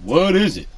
What is it?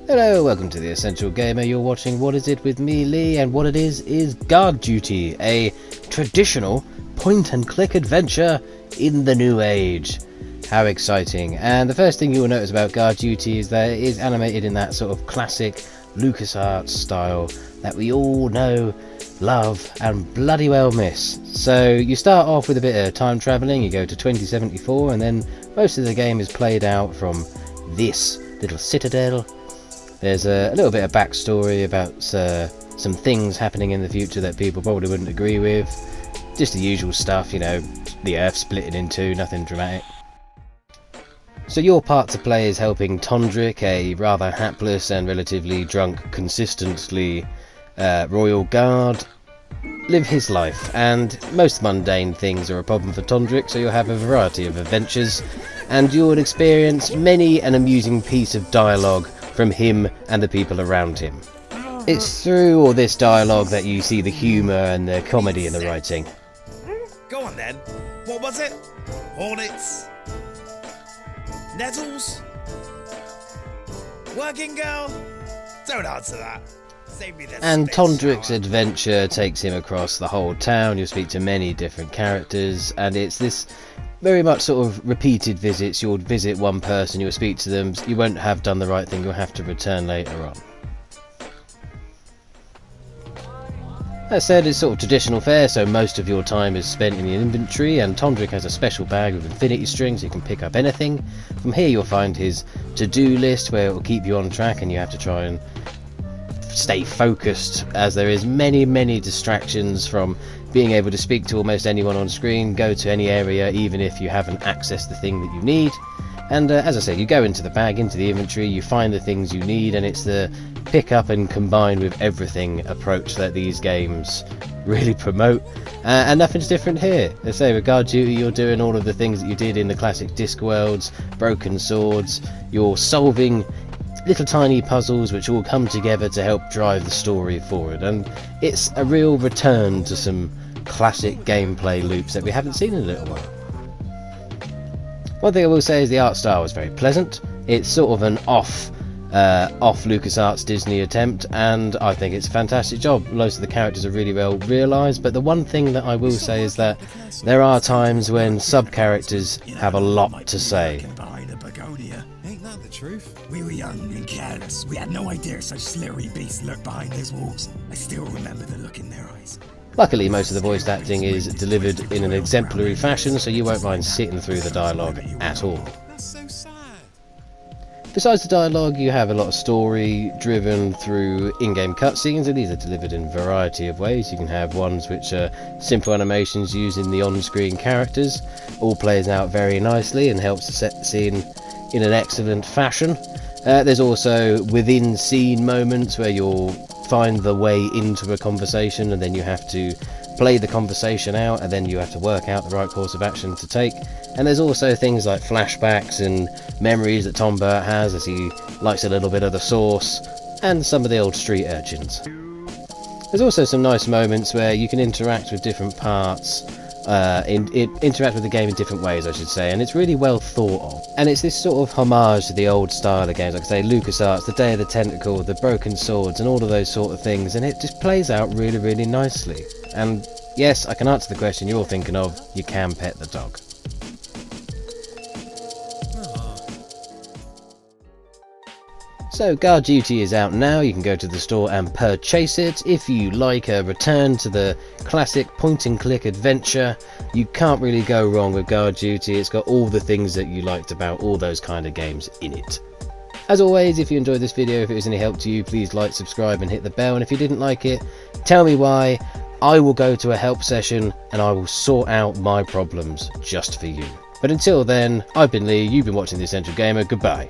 Hello, welcome to The Essential Gamer. You're watching What Is It with me, Lee, and what it is Guard Duty, a traditional point-and-click adventure in the new age. How exciting. And the first thing you will notice about Guard Duty is that it is animated in that sort of classic LucasArts style that we all know, love, and bloody well miss. So you start off with a bit of time travelling, you go to 2074, and then most of the game is played out from this little citadel. There's a little bit of backstory about some things happening in the future that people probably wouldn't agree with. Just the usual stuff, you know, the Earth splitting in two, nothing dramatic. So your part to play is helping Tondrick, a rather hapless and relatively drunk, consistently royal guard, live his life. And most mundane things are a problem for Tondrick, so you'll have a variety of adventures, and you will experience many an amusing piece of dialogue from him and the people around him. It's through all this dialogue that you see the humour and the comedy in the writing. Go on then. What was it? Hornets? Nettles? Working girl? Don't answer that. Save me the And spit Tondrick's shower. adventure takes him across the whole town. You'll speak to many different characters, and it's this very much sort of repeated visits. You'll visit one person, you'll speak to them, you won't have done the right thing, you'll have to return later on. That said, it's sort of traditional fare, so most of your time is spent in the inventory, and Tondrick has a special bag with infinity strings so you can pick up anything. From here you'll find his to-do list where it will keep you on track, and you have to try and stay focused, as there is many distractions, from being able to speak to almost anyone on screen, go to any area even if you haven't accessed the thing that you need. And as I said, you go into the bag, into the inventory, you find the things you need, and it's the pick up and combine with everything approach that these games really promote. And nothing's different here. As I say, with Guard Duty, you're doing all of the things that you did in the classic Discworlds, Broken Swords. You're solving little tiny puzzles which all come together to help drive the story forward, and it's a real return to some classic gameplay loops that we haven't seen in a little while. One thing I will say is the art style is very pleasant. It's sort of an off LucasArts Disney attempt, and I think it's a fantastic job. Most of the characters are really well realised, but the one thing that I will say is that there are times when sub-characters have a lot to say. Ain't that the truth? We were young and careless. We had no idea such slippery beasts lurked behind those walls. I still remember the look in their eyes. Luckily, most of the voice acting is delivered in an exemplary fashion, so you won't mind sitting through the dialogue at all. That's so sad. Besides the dialogue, you have a lot of story driven through in-game cutscenes, and these are delivered in a variety of ways. You can have ones which are simple animations using the on-screen characters. All plays out very nicely and helps to set the scene in an excellent fashion. There's also within-scene moments where you'll find the way into a conversation, and then you have to play the conversation out, and then you have to work out the right course of action to take. And there's also things like flashbacks and memories that Tom Burt has, as he likes a little bit of the sauce, and some of the old street urchins. There's also some nice moments where you can interact with different parts, interact with the game in different ways, I should say, and it's really well thought of. And it's this sort of homage to the old style of games, like I say, LucasArts, the Day of the Tentacle, the Broken Swords, and all of those sort of things, and it just plays out really nicely. And yes, I can answer the question you're thinking of, you can pet the dog. So Guard Duty is out now. You can go to the store and purchase it. If you like a return to the classic point and click adventure, you can't really go wrong with Guard Duty. It's got all the things that you liked about all those kind of games in it. As always, if you enjoyed this video, if it was any help to you, please like, subscribe and hit the bell, and if you didn't like it, tell me why. I will go to a help session and I will sort out my problems just for you. But until then, I've been Lee, you've been watching The Essential Gamer, goodbye.